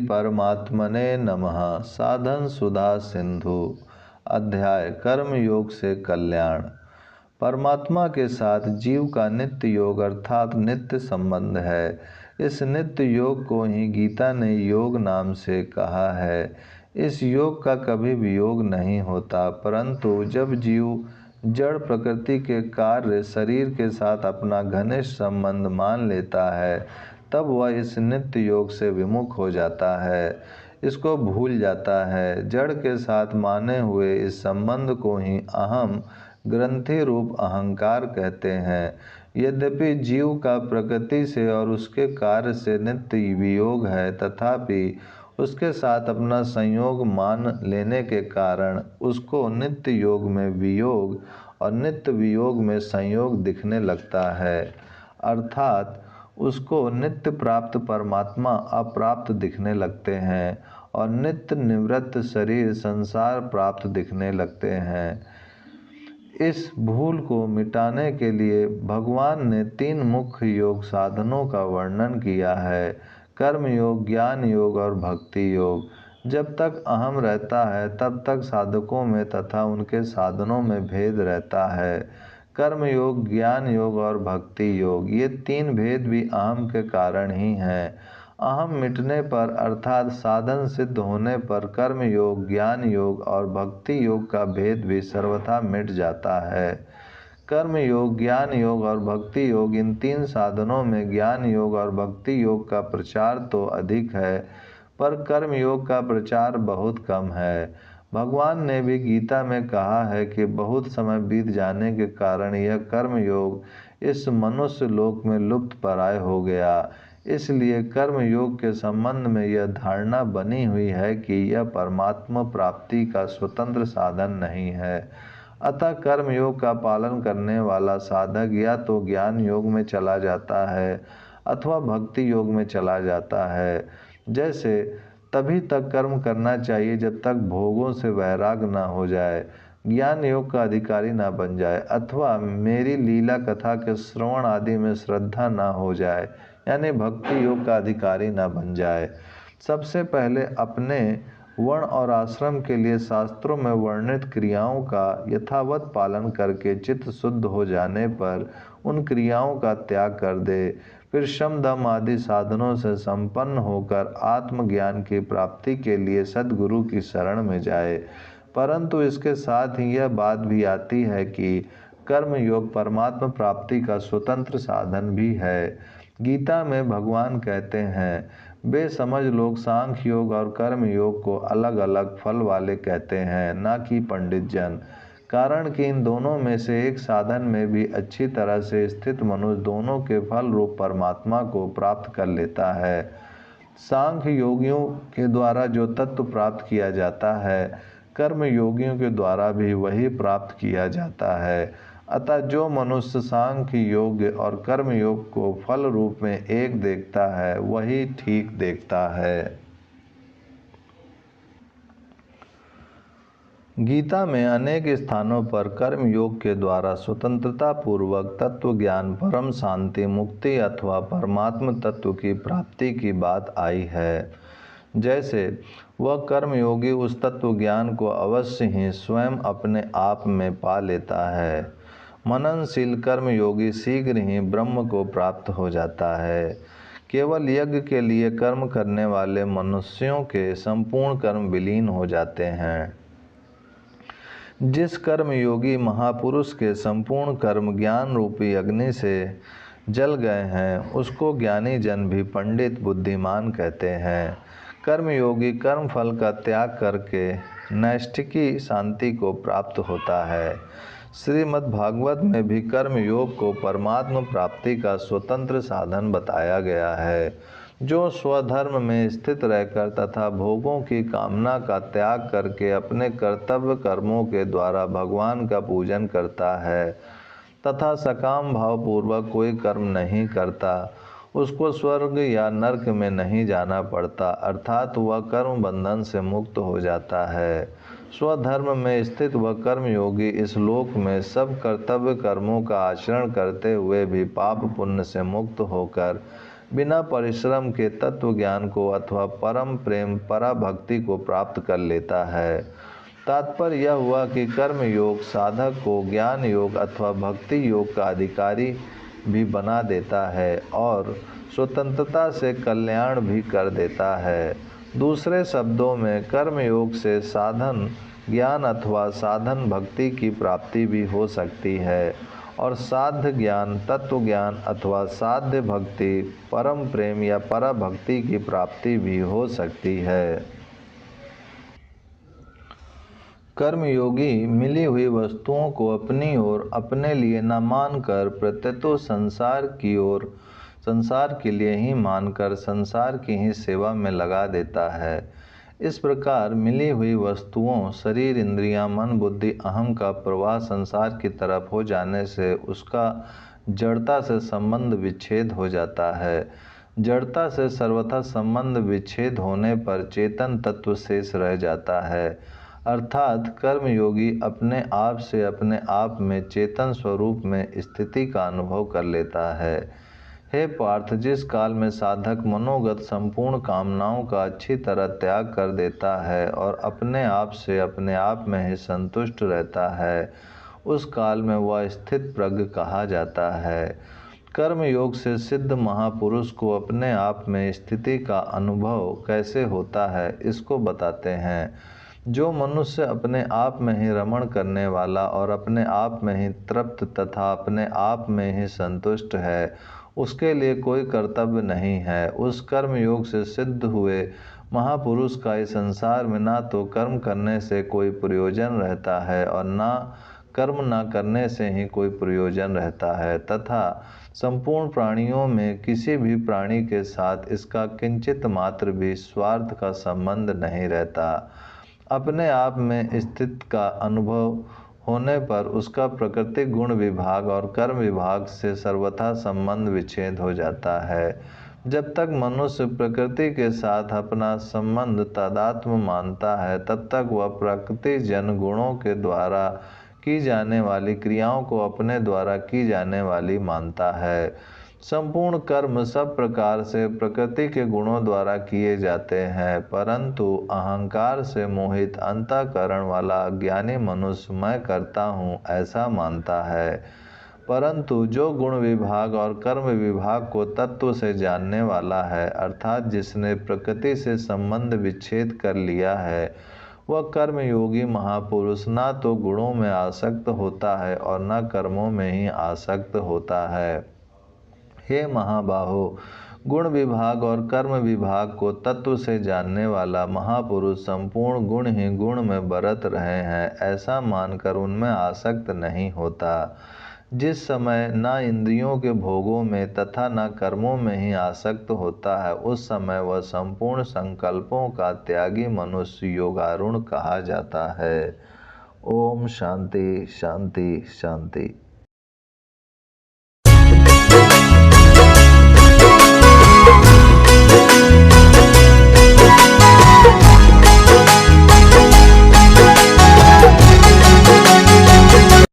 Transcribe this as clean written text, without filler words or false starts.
परमात्मने नमः। साधन सुधा सिंधु। अध्याय कर्म योग से कल्याण। परमात्मा के साथ जीव का नित्य योग अर्थात नित्य संबंध है। इस नित्य योग को ही गीता ने योग नाम से कहा है। इस योग का कभी वियोग नहीं होता, परंतु जब जीव जड़ प्रकृति के कार्य शरीर के साथ अपना घनिष्ठ संबंध मान लेता है, तब वह इस नित्य योग से विमुख हो जाता है, इसको भूल जाता है। जड़ के साथ माने हुए इस संबंध को ही अहम ग्रंथि रूप अहंकार कहते हैं। यद्यपि जीव का प्रकृति से और उसके कार्य से नित्य वियोग है, तथापि उसके साथ अपना संयोग मान लेने के कारण उसको नित्य योग में वियोग और नित्य वियोग में संयोग दिखने लगता है, अर्थात उसको नित्य प्राप्त परमात्मा अप्राप्त दिखने लगते हैं और नित्य निवृत्त शरीर संसार प्राप्त दिखने लगते हैं। इस भूल को मिटाने के लिए भगवान ने 3 मुख्य योग साधनों का वर्णन किया है: कर्म योग, ज्ञान योग और भक्ति योग। जब तक अहम रहता है तब तक साधकों में तथा उनके साधनों में भेद रहता है। कर्म योग, ज्ञान योग और भक्ति योग, ये 3 भेद भी अहम के कारण ही हैं। अहम मिटने पर अर्थात साधन सिद्ध होने पर कर्म योग, ज्ञान योग और भक्ति योग का भेद भी सर्वथा मिट जाता है। कर्म योग, ज्ञान योग और भक्ति योग, इन 3 साधनों में ज्ञान योग और भक्ति योग का प्रचार तो अधिक है, पर कर्म योग का प्रचार बहुत कम है। भगवान ने भी गीता में कहा है कि बहुत समय बीत जाने के कारण यह कर्म योग इस मनुष्य लोक में लुप्त पराय हो गया। इसलिए कर्म योग के संबंध में यह धारणा बनी हुई है कि यह परमात्मा प्राप्ति का स्वतंत्र साधन नहीं है। अतः कर्म योग का पालन करने वाला साधक या तो ज्ञान योग में चला जाता है अथवा भक्ति योग में चला जाता है। जैसे तभी तक कर्म करना चाहिए जब तक भोगों से वैराग न हो जाए, ज्ञान योग का अधिकारी न बन जाए अथवा मेरी लीला कथा के श्रवण आदि में श्रद्धा न हो जाए, यानी भक्ति योग का अधिकारी न बन जाए। सबसे पहले अपने वर्ण और आश्रम के लिए शास्त्रों में वर्णित क्रियाओं का यथावत पालन करके चित्त शुद्ध हो जाने पर उन क्रियाओं का त्याग कर दे। फिर शम दम आदि साधनों से संपन्न होकर आत्मज्ञान की प्राप्ति के लिए सद्गुरु की शरण में जाए। परंतु इसके साथ ही यह बात भी आती है कि कर्म योग परमात्मा प्राप्ति का स्वतंत्र साधन भी है। गीता में भगवान कहते हैं, बेसमझ लोग सांख्य योग और कर्म योग को अलग अलग फल वाले कहते हैं, ना कि पंडित जन। कारण कि इन दोनों में से एक साधन में भी अच्छी तरह से स्थित मनुष्य दोनों के फल रूप परमात्मा को प्राप्त कर लेता है। सांख्य योगियों के द्वारा जो तत्व प्राप्त किया जाता है, कर्म योगियों के द्वारा भी वही प्राप्त किया जाता है। अतः जो मनुष्य सांख्य योग और कर्म योग को फल रूप में एक देखता है, वही ठीक देखता है। गीता में अनेक स्थानों पर कर्म योग के द्वारा स्वतंत्रता पूर्वक तत्व ज्ञान, परम शांति, मुक्ति अथवा परमात्म तत्व की प्राप्ति की बात आई है। जैसे वह कर्मयोगी उस तत्व ज्ञान को अवश्य ही स्वयं अपने आप में पा लेता है। मननशील कर्मयोगी शीघ्र ही ब्रह्म को प्राप्त हो जाता है। केवल यज्ञ के लिए कर्म करने वाले मनुष्यों के संपूर्ण कर्म विलीन हो जाते हैं। जिस कर्मयोगी महापुरुष के संपूर्ण कर्म ज्ञान रूपी अग्नि से जल गए हैं, उसको ज्ञानी जन भी पंडित बुद्धिमान कहते हैं। कर्मयोगी कर्म फल का त्याग करके नैष्ठिकी शांति को प्राप्त होता है। श्रीमद् भागवत में भी कर्म योग को परमात्म प्राप्ति का स्वतंत्र साधन बताया गया है। जो स्वधर्म में स्थित रहकर तथा भोगों की कामना का त्याग करके अपने कर्तव्य कर्मों के द्वारा भगवान का पूजन करता है तथा सकाम भाव पूर्वक कोई कर्म नहीं करता, उसको स्वर्ग या नरक में नहीं जाना पड़ता, अर्थात वह कर्म बंधन से मुक्त हो जाता है। स्वधर्म में स्थित वह कर्मयोगी इस लोक में सब कर्तव्य कर्मों का आचरण करते हुए भी पाप पुण्य से मुक्त होकर बिना परिश्रम के तत्व ज्ञान को अथवा परम प्रेम पराभक्ति को प्राप्त कर लेता है। तात्पर्य यह हुआ कि कर्म योग साधक को ज्ञान योग अथवा भक्ति योग का अधिकारी भी बना देता है और स्वतंत्रता से कल्याण भी कर देता है। दूसरे शब्दों में कर्म योग से साधन ज्ञान अथवा साधन भक्ति की प्राप्ति भी हो सकती है और साध्य ज्ञान तत्व ज्ञान अथवा साध्य भक्ति परम प्रेम या पराभक्ति की प्राप्ति भी हो सकती है। कर्मयोगी मिली हुई वस्तुओं को अपनी ओर अपने लिए न मानकर प्रत्यतो संसार के लिए ही मानकर संसार की ही सेवा में लगा देता है। इस प्रकार मिली हुई वस्तुओं शरीर इंद्रियां मन बुद्धि अहम का प्रवाह संसार की तरफ हो जाने से उसका जड़ता से संबंध विच्छेद हो जाता है। जड़ता से सर्वथा संबंध विच्छेद होने पर चेतन तत्व शेष रह जाता है, अर्थात कर्मयोगी अपने आप से अपने आप में चेतन स्वरूप में स्थिति का अनुभव कर लेता है। हे पार्थ, जिस काल में साधक मनोगत संपूर्ण कामनाओं का अच्छी तरह त्याग कर देता है और अपने आप से अपने आप में ही संतुष्ट रहता है, उस काल में वह स्थित प्रज्ञ कहा जाता है। कर्म योग से सिद्ध महापुरुष को अपने आप में स्थिति का अनुभव कैसे होता है, इसको बताते हैं। जो मनुष्य अपने आप में ही रमण करने वाला और अपने आप में ही तृप्त तथा अपने आप में ही संतुष्ट है, उसके लिए कोई कर्तव्य नहीं है। उस कर्म योग से सिद्ध हुए महापुरुष का इस संसार में ना तो कर्म करने से कोई प्रयोजन रहता है और ना कर्म ना करने से ही कोई प्रयोजन रहता है, तथा संपूर्ण प्राणियों में किसी भी प्राणी के साथ इसका किंचित मात्र भी स्वार्थ का संबंध नहीं रहता। अपने आप में स्थित का अनुभव होने पर उसका प्रकृति गुण विभाग और कर्म विभाग से सर्वथा संबंध विच्छेद हो जाता है। जब तक मनुष्य प्रकृति के साथ अपना संबंध तादात्म्य मानता है, तब तक वह प्रकृति जन गुणों के द्वारा की जाने वाली क्रियाओं को अपने द्वारा की जाने वाली मानता है। संपूर्ण कर्म सब प्रकार से प्रकृति के गुणों द्वारा किए जाते हैं, परंतु अहंकार से मोहित अंतःकरण वाला अज्ञानी मनुष्य मैं करता हूँ ऐसा मानता है। परंतु जो गुण विभाग और कर्म विभाग को तत्व से जानने वाला है, अर्थात जिसने प्रकृति से संबंध विच्छेद कर लिया है, वह कर्मयोगी महापुरुष ना तो गुणों में आसक्त होता है और न कर्मों में ही आसक्त होता है। हे महाबाहो, गुण विभाग और कर्म विभाग को तत्व से जानने वाला महापुरुष संपूर्ण गुण ही गुण में बरत रहे हैं ऐसा मानकर उनमें आसक्त नहीं होता। जिस समय ना इंद्रियों के भोगों में तथा न कर्मों में ही आसक्त होता है, उस समय वह संपूर्ण संकल्पों का त्यागी मनुष्य योगारूढ़ कहा जाता है। ओम शांति शांति शांति।